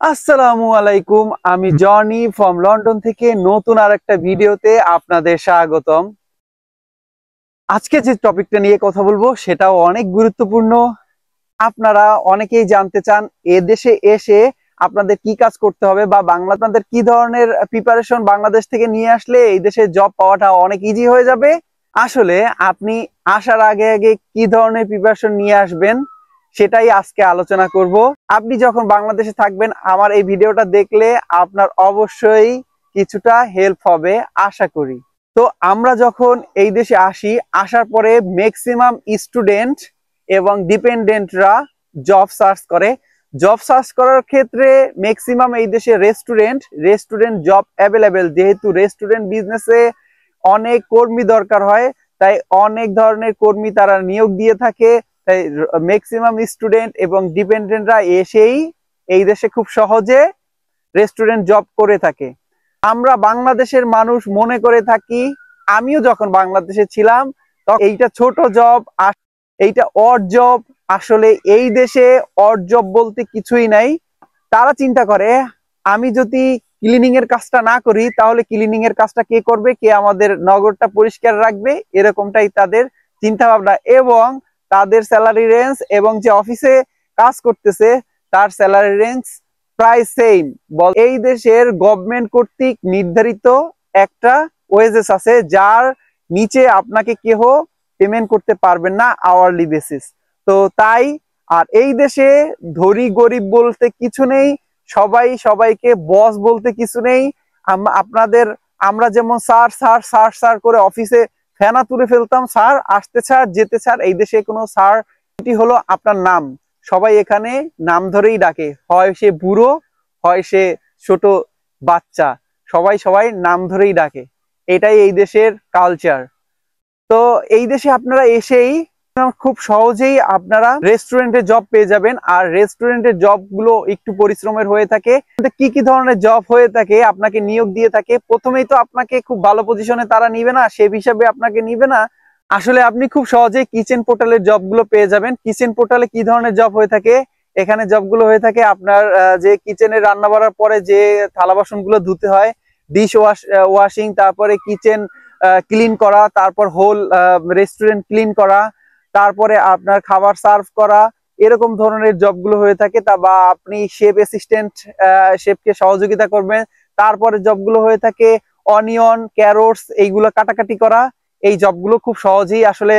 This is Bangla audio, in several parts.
আসসালামু আলাইকুম। আমি জনি ফ্রম লন্ডন থেকে নতুন আরেকটা ভিডিওতে আপনাদের স্বাগতম। আজকে যে টপিকটা নিয়ে কথা বলবো সেটাও অনেক গুরুত্বপূর্ণ। আপনারা অনেকেই জানতে চান এ দেশে এসে আপনাদের কি কাজ করতে হবে বা আপনাদের কি ধরনের প্রিপারেশন বাংলাদেশ থেকে নিয়ে আসলে এই দেশে জব পাওয়াটা অনেক ইজি হয়ে যাবে। আসলে আপনি আসার আগে আগে কি ধরনের প্রিপারেশন নিয়ে আসবেন সেটাই আজকে আলোচনা করব। আপনি যখন বাংলাদেশে থাকবেন আমার এই ভিডিওটা দেখলে আপনার অবশ্যই কিছুটা হেল্প হবে আশা করি। তো আমরা যখন এই দেশে আসি, আসার পরে ম্যাক্সিমাম স্টুডেন্ট এবং ডিপেন্ডেন্টরা জব সার্চ করে। জব সার্চ করার ক্ষেত্রে ম্যাক্সিমাম এই দেশে রেস্টুরেন্ট জব অ্যাভেলেবেল, যেহেতু রেস্টুরেন্ট বিজনেসে অনেক কর্মী দরকার হয়, তাই অনেক ধরনের কর্মী তারা নিয়োগ দিয়ে থাকে। তাই ম্যাক্সিমাম স্টুডেন্ট এবং ডিপেন্ডেন্টরা এসেই এই দেশে খুব সহজে রেস্টুরেন্ট জব করে থাকে। আমরা বাংলাদেশের মানুষ মনে করে থাকি, আমিও যখন বাংলাদেশে ছিলাম তখন এইটা ছোট জব, এইটা অড জব। আসলে এই দেশে অড জব বলতে কিছুই নাই। তারা চিন্তা করে আমি যদি ক্লিনিং এর কাজটা না করি তাহলে ক্লিনিং এর কাজটা কে করবে, কে আমাদের নগরটা পরিষ্কার রাখবে, এরকমটাই তাদের চিন্তা ভাবনা। এবং তাদের স্যালারি রেঞ্জ এবং যে অফিসে কাজ করতেছে তার স্যালারি রেঞ্জ প্রায় সেম। এই দেশের গভর্নমেন্ট কর্তৃক নির্ধারিত একটা ওয়েজেস আছে যার নিচে আপনাকে কেহ পেমেন্ট করতে পারবেন না আওয়ারলি বেসিস। তো তাই আর এই দেশে ধনী গরিব বলতে কিছু নেই, সবাই সবাইকে বস বলতে কিছু নেই। আমরা যেমন স্যার স্যার স্যার স্যার করে অফিসে ফেনা তুলে ফেলতাম, স্যার আসতে স্যার যেতে স্যার, এই দেশে কোনো স্যার, এটি হলো আপনার নাম। সবাই এখানে নাম ধরেই ডাকে, হয় সে বুড়ো হয় সে ছোট বাচ্চা, সবাই সবাই নাম ধরেই ডাকে। এটাই এই দেশের কালচার। তো এই দেশে আপনারা এসেই খুব সহজেই আপনারা রেস্টুরেন্টে জব পেয়ে যাবেন। আর রেস্টুরেন্টের জব গুলো একটু পরিশ্রমের হয়ে থাকে। কি কি ধরনের জব হয়ে থাকে, আপনাকে নিয়োগ দিয়ে থাকে। প্রথমেই তো আপনাকে খুব ভালো পজিশনে তারা নিবে না, সে হিসাবে আপনাকে নিবে না। আসলে আপনি খুব সহজেই কিচেন পোর্টালের জবগুলো পেয়ে যাবেন। কিচেন পোর্টালে কি ধরনের জব হয়ে থাকে, এখানে জবগুলো হয়ে থাকে আপনার যে কিচেনে রান্না বাড়ার পরে যে থালা বাসন গুলো ধুতে হয়, ডিশ ওয়াশিং, তারপরে কিচেন ক্লিন করা, তারপর হোল রেস্টুরেন্ট ক্লিন করা, তারপরে আপনার খাবার সার্ভ করা, এরকম ধরনের জবগুলো হয়ে থাকে। তা বা আপনি শেফ অ্যাসিস্ট্যান্ট, শেফকে সহযোগিতা করবেন। তারপরে জবগুলো হয়ে থাকে অনিয়ন, ক্যারোটস এইগুলো কাটাকাটি করা। এই জবগুলো খুব সহজেই আসলে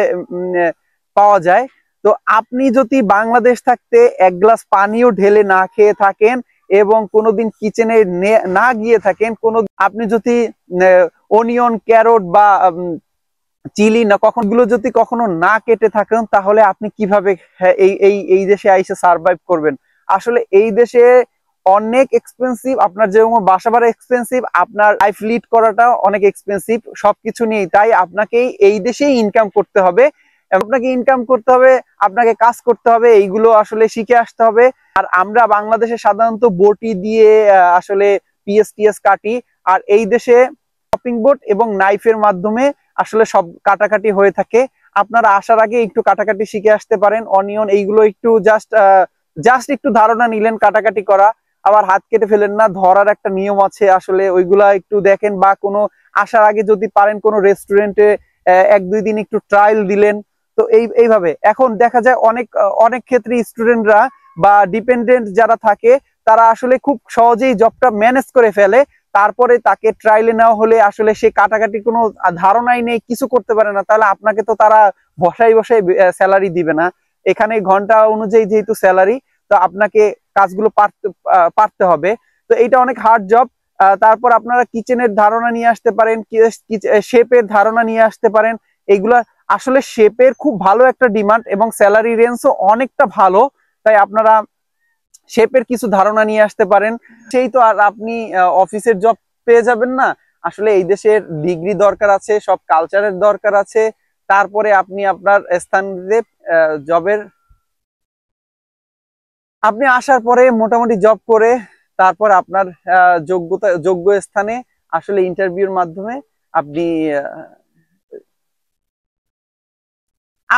পাওয়া যায়। তো আপনি যদি বাংলাদেশ থাকতে এক গ্লাস পানিও ঢেলে না খেয়ে থাকেন এবং কোনোদিন কিচেনে না গিয়ে থাকেন, আপনি যদি অনিয়ন, ক্যারোট বা চিলি না কখনগুলো যদি কখনো না কেটে থাকেন, তাহলে আপনি কিভাবে এই এই এই দেশে আইসে সার্ভাইভ করবেন? আসলে এই দেশে অনেক এক্সপেন্সিভ, আপনার যেরকম বাসা ভাড়া এক্সপেন্সিভ, আপনার লাইফ লিড করাটা অনেক এক্সপেন্সিভ, সবকিছু নিয়ে। তাই আপনাকেই এই দেশেই ইনকাম করতে হবে, আপনাকে ইনকাম করতে হবে, আপনাকে কাজ করতে হবে, এইগুলো আসলে শিখে আসতে হবে। আর আমরা বাংলাদেশে সাধারণত বটি দিয়ে আসলে পিএস কাটি, আর এই দেশে চপিং বোর্ড এবং নাইফের মাধ্যমে আসলে সব কাটাকাটি হয়ে থাকে। আপনারা আসার আগে একটু কাটাকাটি শিখে আসতে পারেন। অনিয়ন এইগুলো একটু জাস্ট একটু ধারণা নিলেন কাটাকাটি করা, আবার হাত কেটে ফেলেন না, ধরার একটা নিয়ম আছে, আসলে ওইগুলা একটু দেখেন। বা কোনো আসার আগে যদি পারেন কোনো রেস্টুরেন্টে 1-2 দিন একটু ট্রায়াল দিলেন। তো এইভাবে এখন দেখা যায় অনেক অনেক ক্ষেত্রে স্টুডেন্টরা বা ডিপেন্ডেন্ট যারা থাকে তারা আসলে খুব সহজেই জবটা ম্যানেজ করে ফেলে। তারপরে তাকে ট্রায়ালে নেওয়া হলে আসলে সে কাটাকাটি কোনো ধারণাই নেই, কিছু করতে পারে না, তাহলে আপনাকে তো তারা বসাই বসাই স্যালারি দিবে না। এখানে ঘন্টা অনুযায়ী যেহেতু স্যালারি, তো আপনাকে কাজগুলো পারতে হবে। তো এইটা অনেক হার্ড জব। তারপর আপনারা কিচেনের ধারণা নিয়ে আসতে পারেন, শেপের ধারণা নিয়ে আসতে পারেন। এইগুলা আসলে শেপের খুব ভালো একটা ডিমান্ড এবং স্যালারি রেঞ্জও অনেকটা ভালো। তাই আপনারা শেপের কিছু ধারণা নিয়ে আসতে পারেন। সেই তো আর আপনি অফিসের জব পেয়ে যাবেন না। আসলে এই দেশের ডিগ্রি দরকার আছে, সব কালচারের দরকার আছে। তারপরে আপনি আপনার স্থানে জবের আপনি আসার পরে মোটামুটি জব করে তারপর আপনার যোগ্য স্থানে আসলে ইন্টারভিউর মাধ্যমে আপনি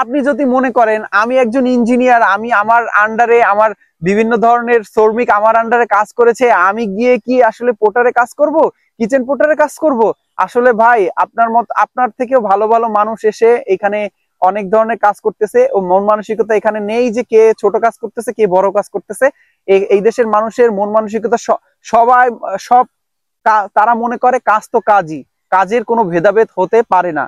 আপনি যদি মনে করেন আমি একজন ইঞ্জিনিয়ার, আমি আমার আন্ডারে আমার বিভিন্ন ধরনের শ্রমিক আমার আন্ডারে কাজ করেছে, আমি গিয়ে কি আসলে পোর্টারে কাজ করব, কিচেন পোর্টারে কাজ করব? আসলে ভাই আপনার মত আপনার থেকেও ভালো ভালো মানুষ এসে এখানে অনেক ধরনের কাজ করতেছে, ও মন মানসিকতা এখানে নেই যে কে ছোট কাজ করতেছে কে বড় কাজ করতেছে। এই দেশের মানুষের মন মানসিকতা সবাই সব তারা মনে করে কাজ তো কাজই, কাজের কোনো ভেদাভেদ হতে পারে না।